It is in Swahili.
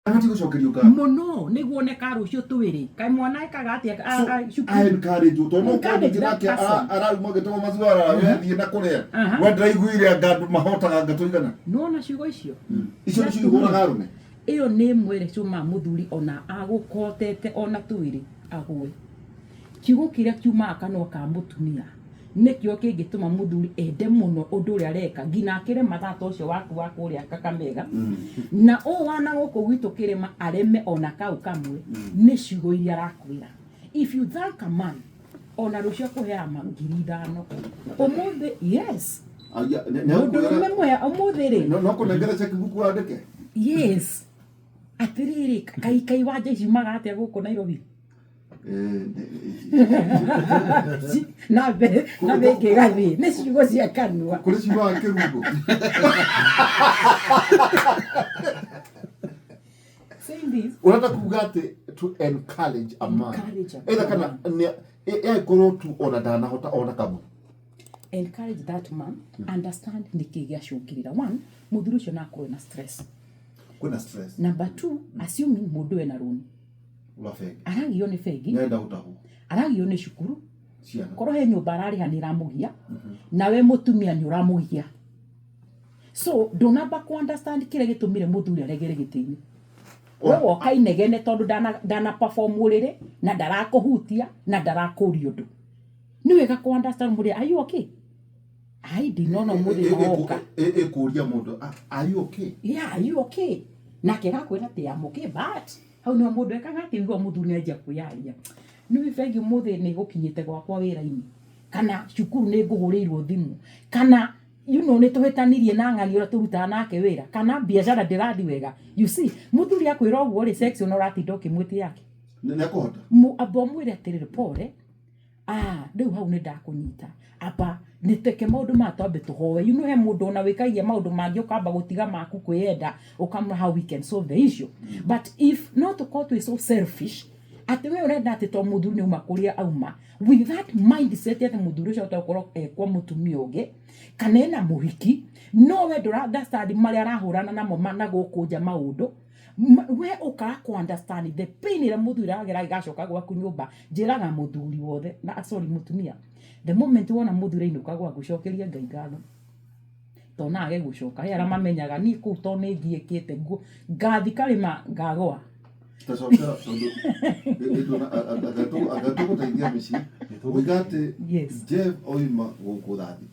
Amati gucokeria uka muno niguo ne karu cio twiri kai mwana ekaga atia I encourage you to no kwandikira ke arauma gitoma mazuara wethi na kuria we ndaiguire ngandu mahotaga ngatoigana no na ciugo icio icio ni ciugo rume iyo ni mwere cuma muthuri ona agukotete ona twiri agwe kiugo kiria kiuma kanwa ka mutumia nikio kingituma muthuri ende muno undu uri areka ngina akire mathata ucio waku wa kuria Kakamega na o wana guku gwitu kirima areme ona kau kamwe ni ciugo iria arakwira. If you thank a man ona rucio kuhera ngiri 5 umuthi yes ndurume umuthi ri no kunengera checkbook wandike yes atiriri kai waje ciumaga atia guku Nairobi na be kigathi ni ciugo cia kanua kuri ciugo wa kirungu saying this unataka kugate to encourage a man either kana goro tu ona dana hota ona kabu encourage that man understand nikigia shungirira one muthuru cio na ko na stress kuna stress number 2 assuming mundu ena runi urafegi aragio ni fegi nenda utahu aragio ni shukuru ciana koro he nyumba ararihanira mugia nawe mutumia ni uramugia so ndonamba ku understand kire gitumire muthuri aregere gitini wewe kainegene tondu dana perform urire na ndarakuhutia na ndarakuria undu ni wega ku understand muri are you okay I did not know muri oka kuria mundu are you okay yeah are you okay na kega kwira ti am okay but hau no mundu ekaga ati ngo muthuri aje kuyaria ni wifegi muthi ni gukinyite gwakwa wira-ini kana cukuru ni ngugurirwo thimu kana you know nituhetanirie na ng'ani ora turuta nake wira kana biashara ndirathi wega you see muthuri akwira ogwo ri section ora ti ndoki mwiti yake ne kuhota abo mwire atirire pore riu hau ni ndakunyita apa niteke maundu matambe tuhowe you know he mundu ona wikagia maundu mangi ukamba gutiga maku kwiyenda ukamra how we can solve the issue but if not to is so selfish ati we urenda ati to muthuri ni umakuria auma with that mindset ati muthuri ucio utakoro kwa mutumia ungi kana ena muhiki no we ndura understand mari arahurana namo na gukunja maundu we ukara ku understand the pain ira muthuri agera igacoka gwaku nyumba njiraga muthuri wothe na sorry mutumia the moment wona muthuri inuka gwa gucokeria Ngai ngatho tona age gucoka yara mamenyaga ni ku to ni ngiekite ngathi kalima ngagwa tacoka tondu agatu gutaithia mici wigate Jeff oima guku thathi